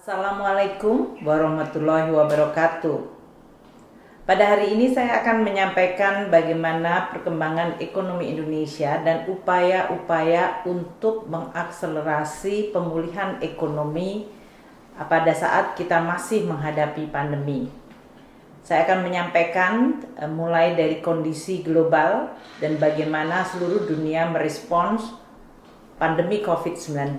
Assalamualaikum warahmatullahi wabarakatuh. Pada hari ini saya akan menyampaikan bagaimana perkembangan ekonomi Indonesia dan upaya-upaya untuk mengakselerasi pemulihan ekonomi pada saat kita masih menghadapi pandemi. Saya akan menyampaikan mulai dari kondisi global dan bagaimana seluruh dunia merespons pandemi COVID-19.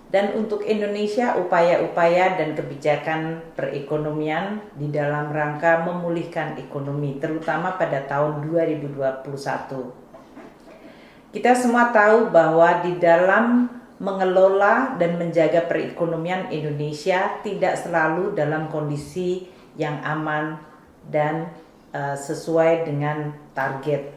Dan untuk Indonesia, upaya-upaya dan kebijakan perekonomian di dalam rangka memulihkan ekonomi, terutama pada tahun 2021. Kita semua tahu bahwa di dalam mengelola dan menjaga perekonomian Indonesia tidak selalu dalam kondisi yang aman dan sesuai dengan target.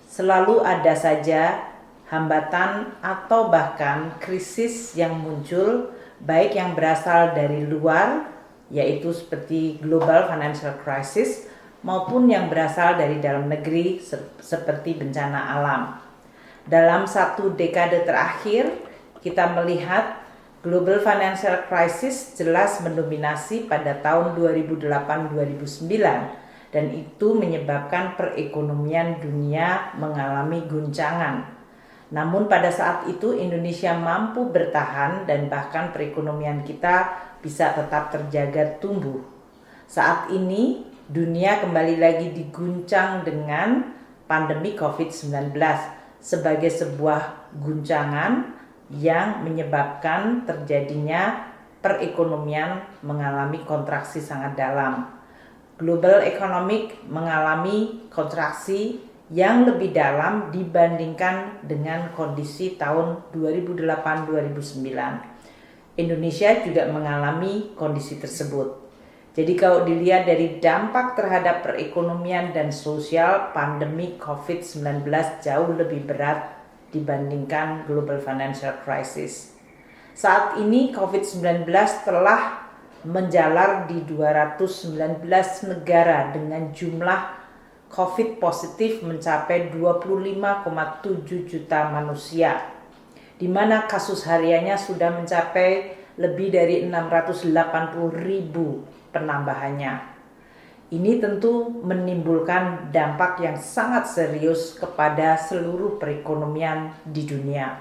Selalu ada saja hambatan atau bahkan krisis yang muncul, baik yang berasal dari luar, yaitu seperti global financial crisis, maupun yang berasal dari dalam negeri seperti bencana alam. Dalam satu dekade terakhir, kita melihat global financial crisis jelas mendominasi pada tahun 2008-2009, dan itu menyebabkan perekonomian dunia mengalami guncangan. Namun pada saat itu Indonesia mampu bertahan dan bahkan perekonomian kita bisa tetap terjaga tumbuh. Saat ini dunia kembali lagi diguncang dengan pandemi COVID-19 sebagai sebuah guncangan yang menyebabkan terjadinya perekonomian mengalami kontraksi sangat dalam. Global economic mengalami kontraksi yang lebih dalam dibandingkan dengan kondisi tahun 2008-2009. Indonesia juga mengalami kondisi tersebut. Jadi kalau dilihat dari dampak terhadap perekonomian dan sosial, pandemi COVID-19 jauh lebih berat dibandingkan global financial crisis. Saat ini COVID-19 telah menjalar di 219 negara dengan jumlah COVID positif mencapai 25,7 juta manusia, di mana kasus hariannya sudah mencapai lebih dari 680.000 penambahannya. Ini tentu menimbulkan dampak yang sangat serius kepada seluruh perekonomian di dunia.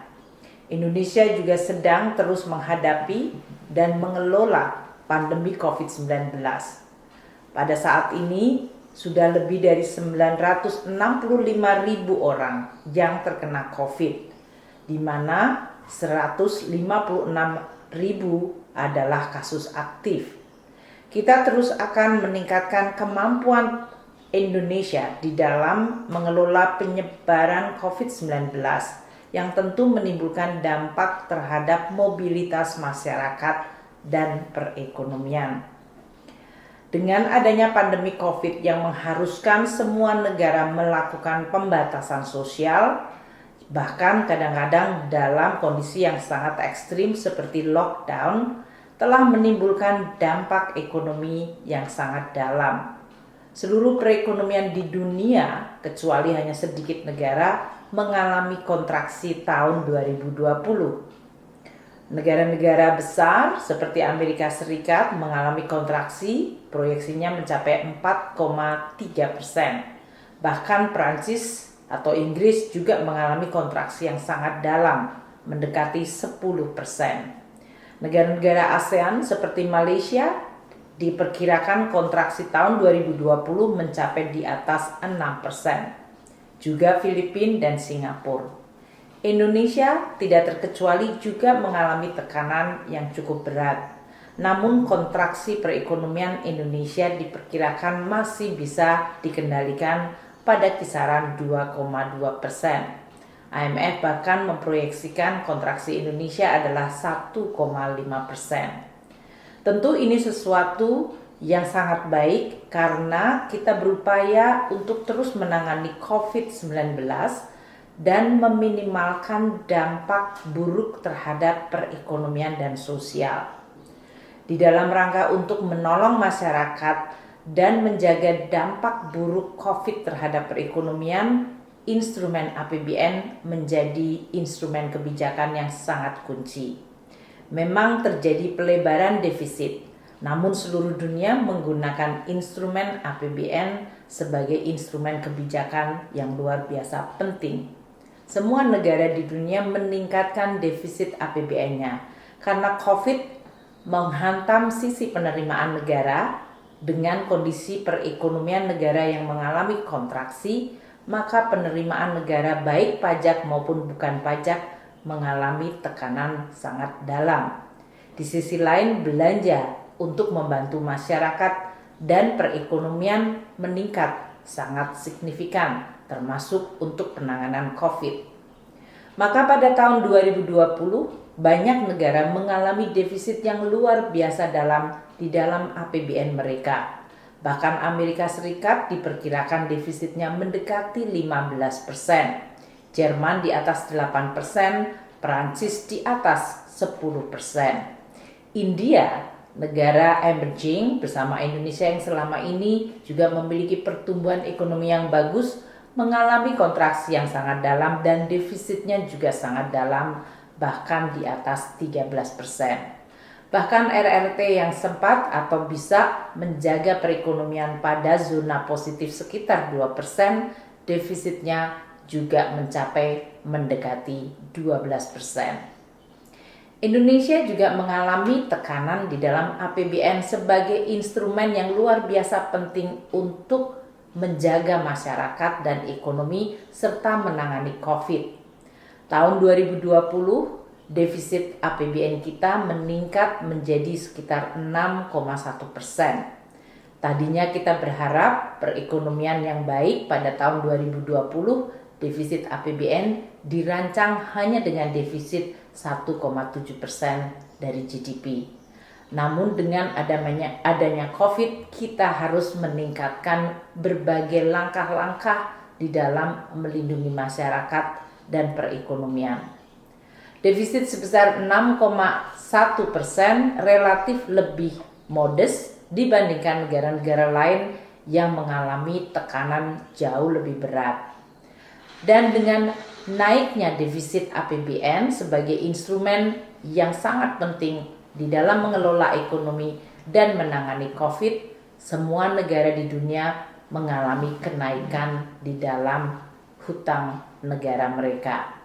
Indonesia juga sedang terus menghadapi dan mengelola pandemi COVID-19. Pada saat ini, sudah lebih dari 965.000 orang yang terkena COVID, di mana 156.000 adalah kasus aktif. Kita terus akan meningkatkan kemampuan Indonesia di dalam mengelola penyebaran COVID-19 yang tentu menimbulkan dampak terhadap mobilitas masyarakat dan perekonomian. Dengan adanya pandemi COVID yang mengharuskan semua negara melakukan pembatasan sosial, bahkan kadang-kadang dalam kondisi yang sangat ekstrim seperti lockdown, telah menimbulkan dampak ekonomi yang sangat dalam. Seluruh perekonomian di dunia, kecuali hanya sedikit negara, mengalami kontraksi tahun 2020. Negara-negara besar seperti Amerika Serikat mengalami kontraksi, proyeksinya mencapai 4,3%. Bahkan Prancis atau Inggris juga mengalami kontraksi yang sangat dalam, mendekati 10%. Negara-negara ASEAN seperti Malaysia diperkirakan kontraksi tahun 2020 mencapai di atas 6%. Juga Filipina dan Singapura. Indonesia tidak terkecuali juga mengalami tekanan yang cukup berat. Namun kontraksi perekonomian Indonesia diperkirakan masih bisa dikendalikan pada kisaran 2,2%. IMF bahkan memproyeksikan kontraksi Indonesia adalah 1,5%. Tentu ini sesuatu yang sangat baik karena kita berupaya untuk terus menangani COVID-19 dan meminimalkan dampak buruk terhadap perekonomian dan sosial. Di dalam rangka untuk menolong masyarakat dan menjaga dampak buruk COVID terhadap perekonomian, instrumen APBN menjadi instrumen kebijakan yang sangat kunci. memang terjadi pelebaran defisit. Namun seluruh dunia menggunakan instrumen APBN sebagai instrumen kebijakan yang luar biasa penting. Semua negara di dunia meningkatkan defisit APBN-nya karena COVID menghantam sisi penerimaan negara. Dengan kondisi perekonomian negara yang mengalami kontraksi, maka penerimaan negara baik pajak maupun bukan pajak mengalami tekanan sangat dalam. Di sisi lain, belanja untuk membantu masyarakat dan perekonomian meningkat sangat signifikan, termasuk untuk penanganan COVID. Maka pada tahun 2020, banyak negara mengalami defisit yang luar biasa di dalam APBN mereka. Bahkan Amerika Serikat diperkirakan defisitnya mendekati 15%, Jerman di atas 8%, Perancis di atas 10%. India, negara emerging bersama Indonesia yang selama ini juga memiliki pertumbuhan ekonomi yang bagus, mengalami kontraksi yang sangat dalam dan defisitnya juga sangat dalam, bahkan di atas 13%. Bahkan RRT yang sempat atau bisa menjaga perekonomian pada zona positif sekitar 2%, defisitnya juga mencapai mendekati 12%. Indonesia juga mengalami tekanan di dalam APBN sebagai instrumen yang luar biasa penting untuk menjaga masyarakat dan ekonomi serta menangani COVID. Tahun 2020, defisit APBN kita meningkat menjadi sekitar 6,1%. Tadinya kita berharap perekonomian yang baik pada tahun 2020, defisit APBN dirancang hanya dengan defisit 1,7% dari GDP. Namun dengan adanya COVID, kita harus meningkatkan berbagai langkah-langkah di dalam melindungi masyarakat dan perekonomian. Defisit sebesar 6,1% relatif lebih modest dibandingkan negara-negara lain yang mengalami tekanan jauh lebih berat. Dan dengan naiknya defisit APBN sebagai instrumen yang sangat penting di dalam mengelola ekonomi dan menangani COVID, semua negara di dunia mengalami kenaikan di dalam hutang negara mereka.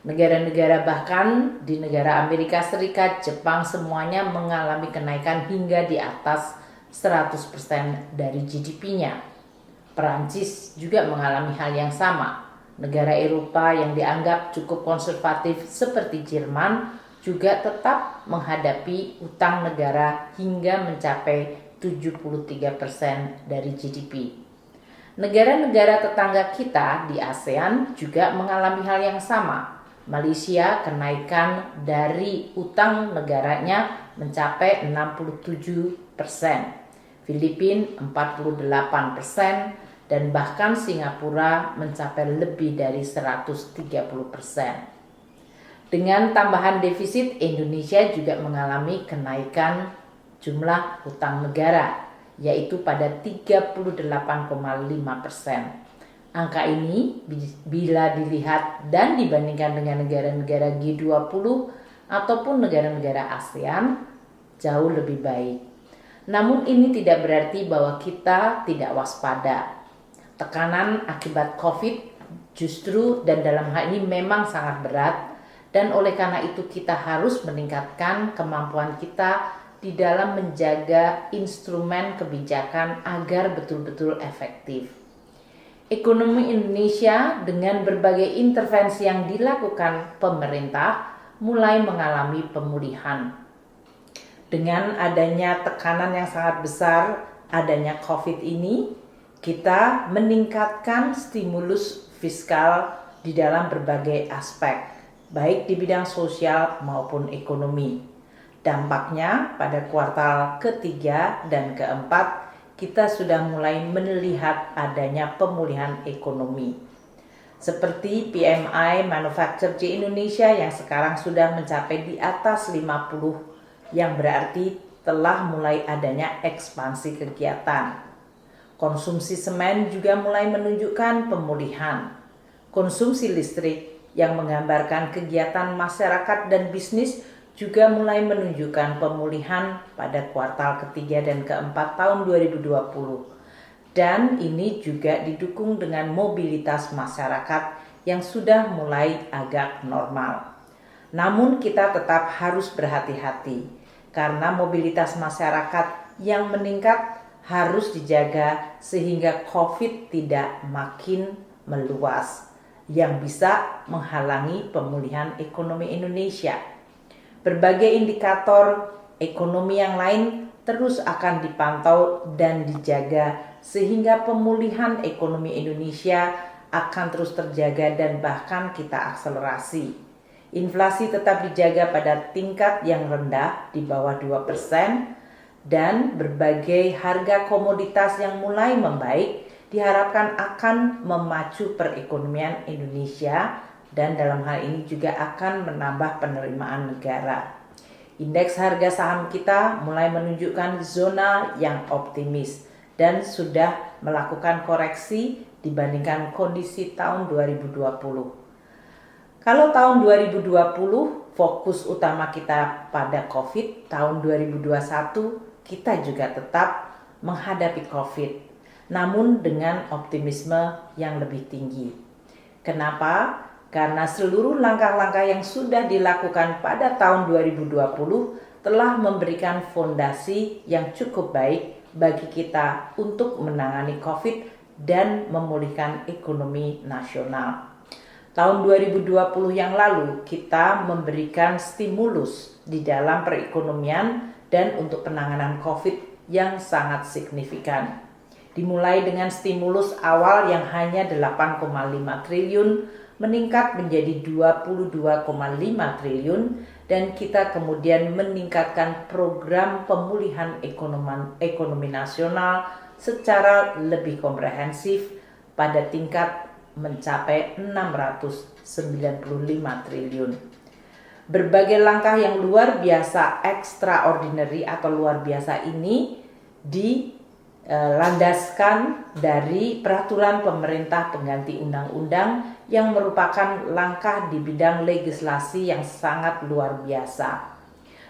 Negara-negara bahkan di negara Amerika Serikat, Jepang semuanya mengalami kenaikan hingga di atas 100% dari GDP-nya. Perancis juga mengalami hal yang sama. Negara Eropa yang dianggap cukup konservatif seperti Jerman juga tetap menghadapi utang negara hingga mencapai 73% dari GDP. Negara-negara tetangga kita di ASEAN juga mengalami hal yang sama. Malaysia kenaikan dari utang negaranya mencapai 67%, Filipina 48%, dan bahkan Singapura mencapai lebih dari 130%. Dengan tambahan defisit, Indonesia juga mengalami kenaikan jumlah hutang negara, yaitu pada 38,5%. Angka ini bila dilihat dan dibandingkan dengan negara-negara G20 ataupun negara-negara ASEAN jauh lebih baik. Namun ini tidak berarti bahwa kita tidak waspada. Tekanan akibat COVID justru dan dalam hal ini memang sangat berat, dan oleh karena itu kita harus meningkatkan kemampuan kita di dalam menjaga instrumen kebijakan agar betul-betul efektif. Ekonomi Indonesia dengan berbagai intervensi yang dilakukan pemerintah mulai mengalami pemulihan. Dengan adanya tekanan yang sangat besar, adanya COVID ini, kita meningkatkan stimulus fiskal di dalam berbagai aspek, baik di bidang sosial maupun ekonomi. Dampaknya pada kuartal ketiga dan keempat, kita sudah mulai melihat adanya pemulihan ekonomi. Seperti PMI Manufacture di Indonesia yang sekarang sudah mencapai di atas 50, yang berarti telah mulai adanya ekspansi kegiatan. Konsumsi semen juga mulai menunjukkan pemulihan. Konsumsi listrik yang menggambarkan kegiatan masyarakat dan bisnis juga mulai menunjukkan pemulihan pada kuartal ketiga dan keempat tahun 2020. Dan ini juga didukung dengan mobilitas masyarakat yang sudah mulai agak normal. Namun kita tetap harus berhati-hati karena mobilitas masyarakat yang meningkat harus dijaga sehingga COVID tidak makin meluas yang bisa menghalangi pemulihan ekonomi Indonesia. Berbagai indikator ekonomi yang lain terus akan dipantau dan dijaga sehingga pemulihan ekonomi Indonesia akan terus terjaga dan bahkan kita akselerasi. Inflasi tetap dijaga pada tingkat yang rendah di bawah 2% dan berbagai harga komoditas yang mulai membaik diharapkan akan memacu perekonomian Indonesia dan dalam hal ini juga akan menambah penerimaan negara. Indeks harga saham kita mulai menunjukkan zona yang optimis dan sudah melakukan koreksi dibandingkan kondisi tahun 2020. Kalau tahun 2020 fokus utama kita pada COVID, tahun 2021 kita juga tetap menghadapi COVID, namun dengan optimisme yang lebih tinggi. Kenapa? Karena seluruh langkah-langkah yang sudah dilakukan pada tahun 2020 telah memberikan fondasi yang cukup baik bagi kita untuk menangani COVID dan memulihkan ekonomi nasional. Tahun 2020 yang lalu kita memberikan stimulus di dalam perekonomian dan untuk penanganan COVID yang sangat signifikan. Dimulai dengan stimulus awal yang hanya 8,5 triliun meningkat menjadi 22,5 triliun dan kita kemudian meningkatkan program pemulihan ekonomi nasional secara lebih komprehensif pada tingkat mencapai 695 triliun. Berbagai langkah yang luar biasa extraordinary atau luar biasa ini dilandaskan dari peraturan pemerintah pengganti undang-undang yang merupakan langkah di bidang legislasi yang sangat luar biasa.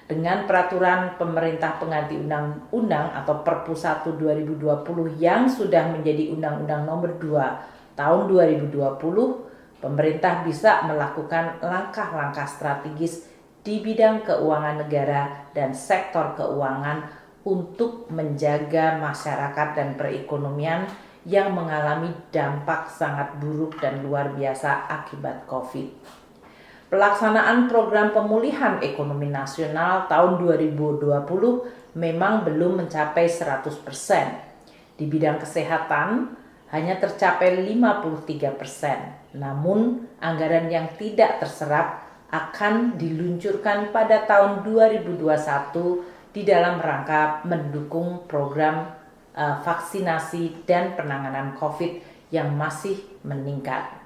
Dengan peraturan pemerintah pengganti undang-undang atau Perpu 1 2020 yang sudah menjadi Undang-Undang Nomor 2 Tahun 2020, pemerintah bisa melakukan langkah-langkah strategis di bidang keuangan negara dan sektor keuangan untuk menjaga masyarakat dan perekonomian yang mengalami dampak sangat buruk dan luar biasa akibat COVID. Pelaksanaan program pemulihan ekonomi nasional tahun 2020 memang belum mencapai 100%. Di bidang kesehatan hanya tercapai 53%. Namun anggaran yang tidak terserap akan diluncurkan pada tahun 2021 di dalam rangka mendukung program vaksinasi dan penanganan COVID yang masih meningkat.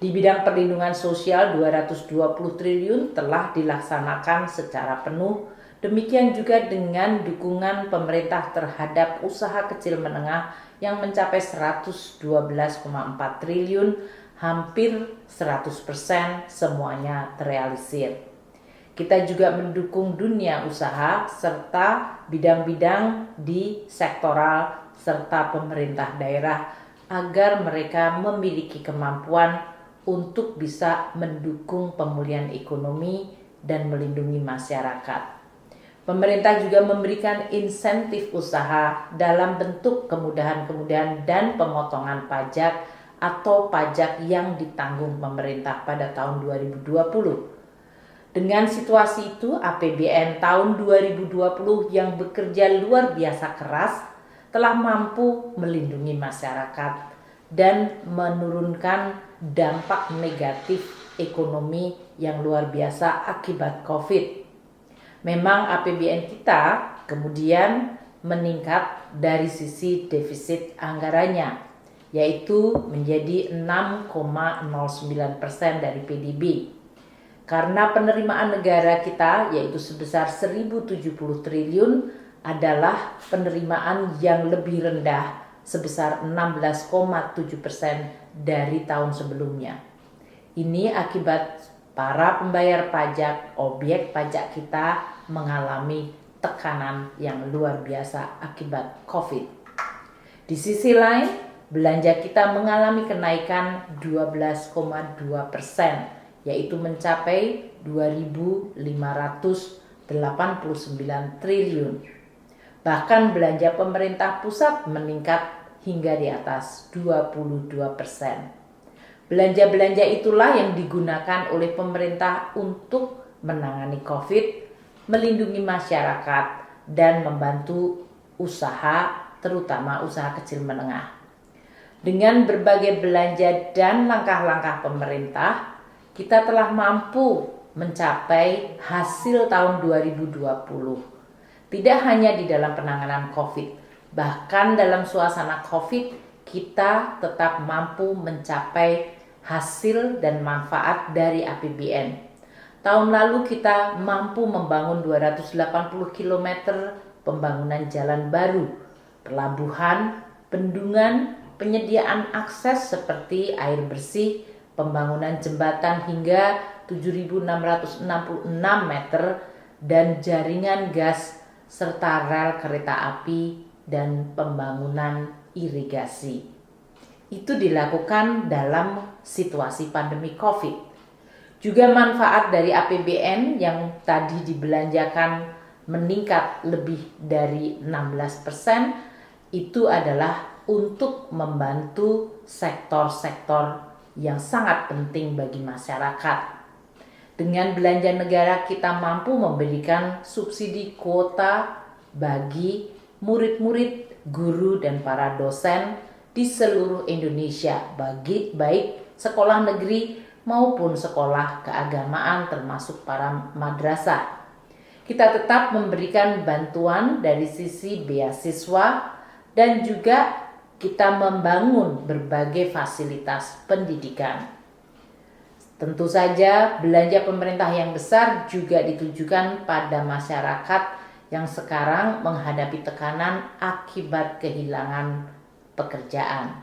Di bidang perlindungan sosial 220 triliun telah dilaksanakan secara penuh. Demikian juga dengan dukungan pemerintah terhadap usaha kecil menengah yang mencapai 112,4 triliun, hampir 100% semuanya terrealisir. Kita juga mendukung dunia usaha serta bidang-bidang di sektoral serta pemerintah daerah agar mereka memiliki kemampuan untuk bisa mendukung pemulihan ekonomi dan melindungi masyarakat. Pemerintah juga memberikan insentif usaha dalam bentuk kemudahan-kemudahan dan pemotongan pajak atau pajak yang ditanggung pemerintah pada tahun 2020. Dengan situasi itu, APBN tahun 2020 yang bekerja luar biasa keras telah mampu melindungi masyarakat dan menurunkan dampak negatif ekonomi yang luar biasa akibat COVID. Memang APBN kita kemudian meningkat dari sisi defisit anggarannya, yaitu menjadi 6,09% dari PDB. Karena penerimaan negara kita yaitu sebesar 1.070 triliun adalah penerimaan yang lebih rendah sebesar 16,7% dari tahun sebelumnya. Ini akibat para pembayar pajak, objek pajak kita mengalami tekanan yang luar biasa akibat COVID. Di sisi lain, belanja kita mengalami kenaikan 12,2%, yaitu mencapai 2.589 triliun. Bahkan belanja pemerintah pusat meningkat hingga di atas 22%. Belanja-belanja itulah yang digunakan oleh pemerintah untuk menangani COVID, melindungi masyarakat, dan membantu usaha, terutama usaha kecil menengah. Dengan berbagai belanja dan langkah-langkah pemerintah, kita telah mampu mencapai hasil tahun 2020. Tidak hanya di dalam penanganan COVID, bahkan dalam suasana COVID, kita tetap mampu mencapai hasil dan manfaat dari APBN. Tahun lalu kita mampu membangun 280 km pembangunan jalan baru, pelabuhan, bendungan, penyediaan akses seperti air bersih, pembangunan jembatan hingga 7.666 meter, dan jaringan gas serta rel kereta api dan pembangunan irigasi. Itu dilakukan dalam situasi pandemi COVID. Juga manfaat dari APBN yang tadi dibelanjakan meningkat lebih dari 16%, itu adalah untuk membantu sektor-sektor yang sangat penting bagi masyarakat. Dengan belanja negara kita mampu memberikan subsidi kuota bagi murid-murid, guru, dan para dosen di seluruh Indonesia, baik sekolah negeri maupun sekolah keagamaan termasuk para madrasah. Kita tetap memberikan bantuan dari sisi beasiswa dan juga kita membangun berbagai fasilitas pendidikan. Tentu saja belanja pemerintah yang besar juga ditujukan pada masyarakat yang sekarang menghadapi tekanan akibat kehilangan pekerjaan.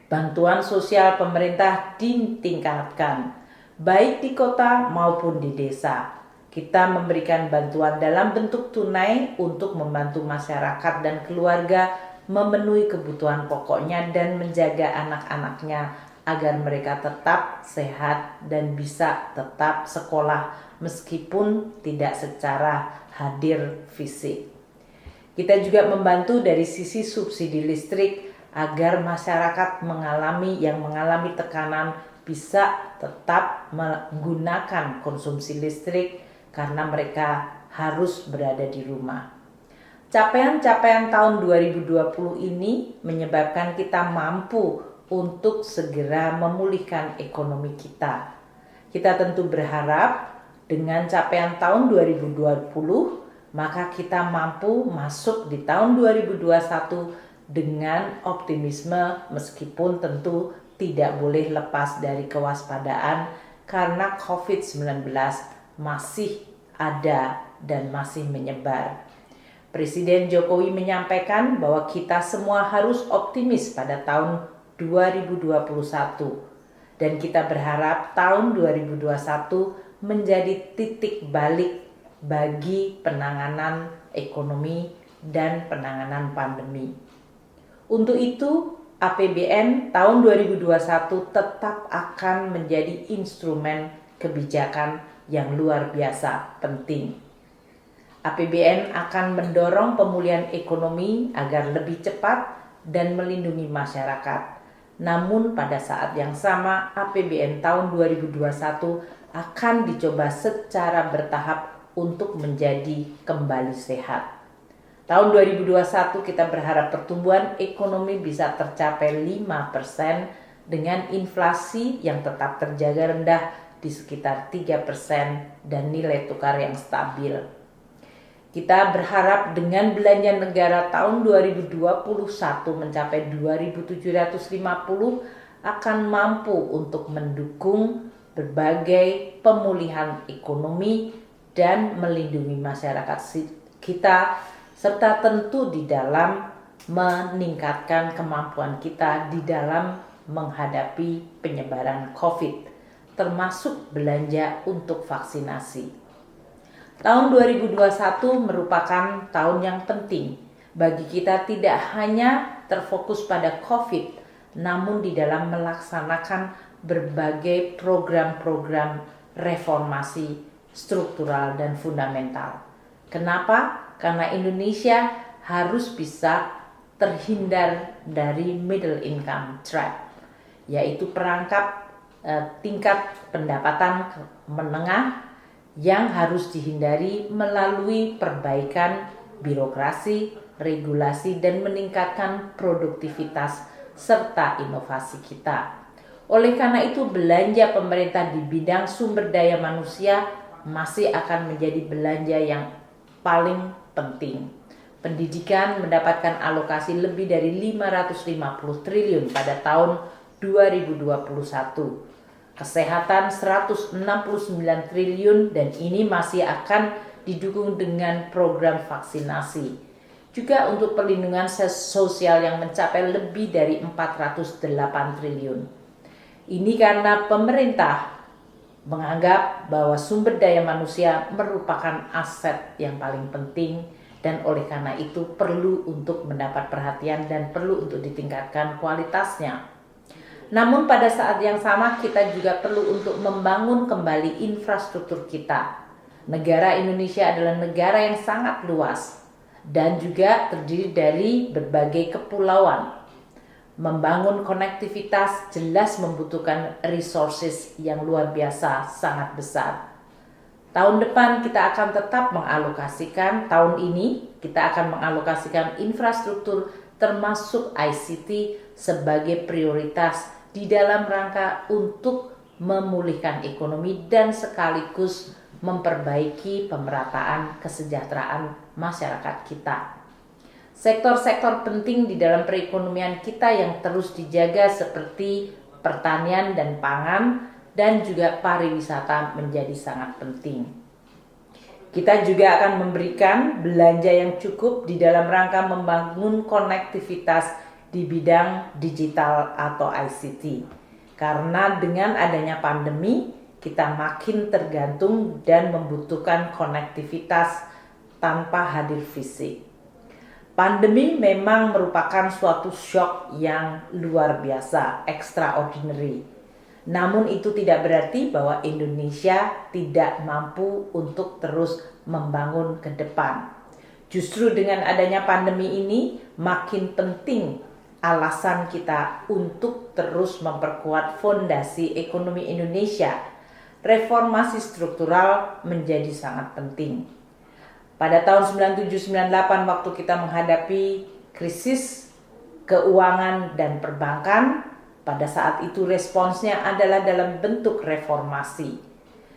Bantuan sosial pemerintah ditingkatkan, baik di kota maupun di desa. Kita memberikan bantuan dalam bentuk tunai untuk membantu masyarakat dan keluarga memenuhi kebutuhan pokoknya dan menjaga anak-anaknya agar mereka tetap sehat dan bisa tetap sekolah meskipun tidak secara hadir fisik. Kita juga membantu dari sisi subsidi listrik agar masyarakat yang mengalami tekanan bisa tetap menggunakan konsumsi listrik karena mereka harus berada di rumah. Capaian-capaian tahun 2020 ini menyebabkan kita mampu untuk segera memulihkan ekonomi kita. Kita tentu berharap dengan capaian tahun 2020 maka kita mampu masuk di tahun 2021 dengan optimisme meskipun tentu tidak boleh lepas dari kewaspadaan karena COVID-19 masih ada dan masih menyebar. Presiden Jokowi menyampaikan bahwa kita semua harus optimis pada tahun 2021 dan kita berharap tahun 2021 menjadi titik balik bagi penanganan ekonomi dan penanganan pandemi. Untuk itu, APBN tahun 2021 tetap akan menjadi instrumen kebijakan yang luar biasa penting. APBN akan mendorong pemulihan ekonomi agar lebih cepat dan melindungi masyarakat. Namun pada saat yang sama, APBN tahun 2021 akan dicoba secara bertahap untuk menjadi kembali sehat. Tahun 2021 kita berharap pertumbuhan ekonomi bisa tercapai 5% dengan inflasi yang tetap terjaga rendah di sekitar 3% dan nilai tukar yang stabil. Kita berharap dengan belanja negara tahun 2021 mencapai 2.750 akan mampu untuk mendukung berbagai pemulihan ekonomi dan melindungi masyarakat kita, serta tentu di dalam meningkatkan kemampuan kita di dalam menghadapi penyebaran COVID. termasuk belanja untuk vaksinasi. Tahun 2021 merupakan tahun yang penting bagi kita, tidak hanya terfokus pada COVID, namun di dalam melaksanakan berbagai program-program reformasi struktural dan fundamental. Kenapa? Karena Indonesia harus bisa terhindar dari middle income trap, yaitu perangkap tingkat pendapatan menengah yang harus dihindari melalui perbaikan birokrasi, regulasi, dan meningkatkan produktivitas serta inovasi kita. Oleh karena itu, belanja pemerintah di bidang sumber daya manusia masih akan menjadi belanja yang paling penting. Pendidikan mendapatkan alokasi lebih dari 550 triliun pada tahun 2021. Kesehatan 169 triliun, dan ini masih akan didukung dengan program vaksinasi. Juga untuk perlindungan sosial yang mencapai lebih dari 408 triliun. Ini karena pemerintah menganggap bahwa sumber daya manusia merupakan aset yang paling penting, dan oleh karena itu perlu untuk mendapat perhatian dan perlu untuk ditingkatkan kualitasnya. Namun pada saat yang sama kita juga perlu untuk membangun kembali infrastruktur kita. Negara Indonesia adalah negara yang sangat luas dan juga terdiri dari berbagai kepulauan. Membangun konektivitas jelas membutuhkan resources yang luar biasa, sangat besar. Tahun depan kita akan tetap mengalokasikan, tahun ini kita akan mengalokasikan infrastruktur termasuk ICT sebagai prioritas di dalam rangka untuk memulihkan ekonomi dan sekaligus memperbaiki pemerataan kesejahteraan masyarakat kita. Sektor-sektor penting di dalam perekonomian kita yang terus dijaga seperti pertanian dan pangan dan juga pariwisata menjadi sangat penting. Kita juga akan memberikan belanja yang cukup di dalam rangka membangun konektivitas di bidang digital atau ICT. Karena dengan adanya pandemi, kita makin tergantung dan membutuhkan konektivitas tanpa hadir fisik. Pandemi memang merupakan suatu shock yang luar biasa, extraordinary. Namun itu tidak berarti bahwa Indonesia tidak mampu untuk terus membangun ke depan. Justru dengan adanya pandemi ini makin penting alasan kita untuk terus memperkuat fondasi ekonomi Indonesia. Reformasi struktural menjadi sangat penting. Pada tahun 97-98 waktu kita menghadapi krisis keuangan dan perbankan, pada saat itu responsnya adalah dalam bentuk reformasi.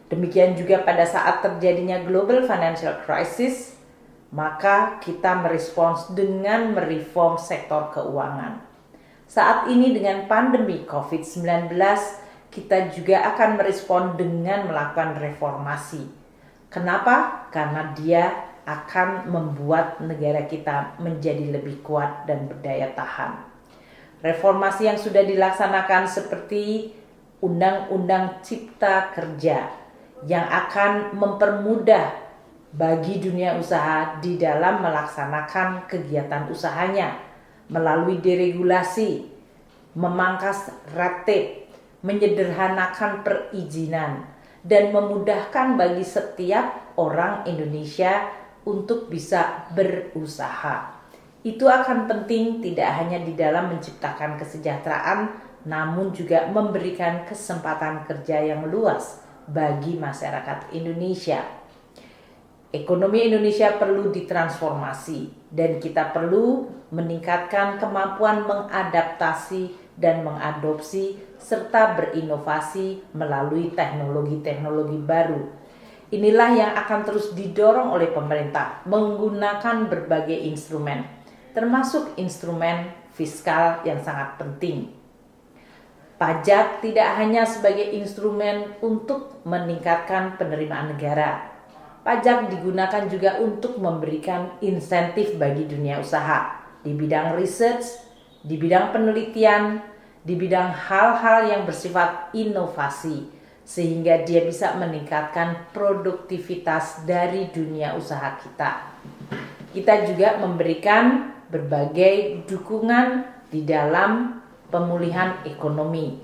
Demikian juga pada saat terjadinya global financial crisis, maka kita merespons dengan mereform sektor keuangan. Saat ini dengan pandemi COVID-19, kita juga akan merespon dengan melakukan reformasi. Kenapa? Karena dia akan membuat negara kita menjadi lebih kuat dan berdaya tahan. Reformasi yang sudah dilaksanakan seperti Undang-Undang Cipta Kerja yang akan mempermudah bagi dunia usaha di dalam melaksanakan kegiatan usahanya melalui deregulasi, memangkas red tape, menyederhanakan perizinan, dan memudahkan bagi setiap orang Indonesia untuk bisa berusaha. Itu akan penting tidak hanya di dalam menciptakan kesejahteraan, namun juga memberikan kesempatan kerja yang luas bagi masyarakat Indonesia. Ekonomi Indonesia perlu ditransformasi dan kita perlu meningkatkan kemampuan mengadaptasi dan mengadopsi serta berinovasi melalui teknologi-teknologi baru. Inilah yang akan terus didorong oleh pemerintah menggunakan berbagai instrumen, termasuk instrumen fiskal yang sangat penting. Pajak tidak hanya sebagai instrumen untuk meningkatkan penerimaan negara. Pajak digunakan juga untuk memberikan insentif bagi dunia usaha di bidang research, di bidang penelitian, di bidang hal-hal yang bersifat inovasi, sehingga dia bisa meningkatkan produktivitas dari dunia usaha kita. Kita juga memberikan berbagai dukungan di dalam pemulihan ekonomi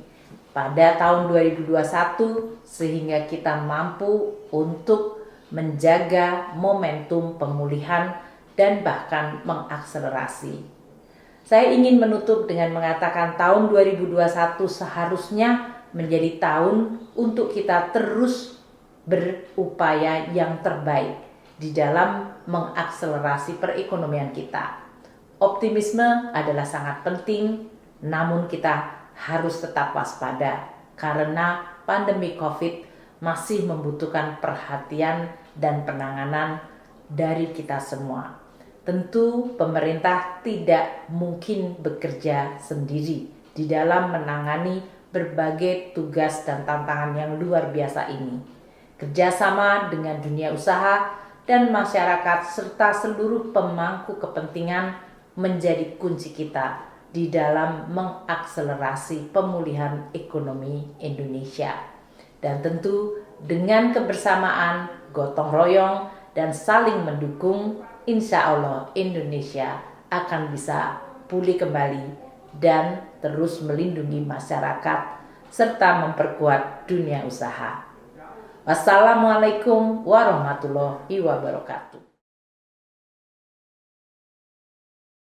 pada tahun 2021 sehingga kita mampu untuk menjaga momentum pemulihan dan bahkan mengakselerasi. Saya ingin menutup dengan mengatakan tahun 2021 seharusnya menjadi tahun untuk kita terus berupaya yang terbaik di dalam mengakselerasi perekonomian kita. Optimisme adalah sangat penting, namun kita harus tetap waspada karena pandemi COVID masih membutuhkan perhatian dan penanganan dari kita semua. Tentu pemerintah tidak mungkin bekerja sendiri di dalam menangani berbagai tugas dan tantangan yang luar biasa ini. Kerjasama dengan dunia usaha dan masyarakat serta seluruh pemangku kepentingan menjadi kunci kita di dalam mengakselerasi pemulihan ekonomi Indonesia. Dan tentu dengan kebersamaan, gotong royong, dan saling mendukung, insya Allah Indonesia akan bisa pulih kembali dan terus melindungi masyarakat serta memperkuat dunia usaha. Wassalamualaikum warahmatullahi wabarakatuh.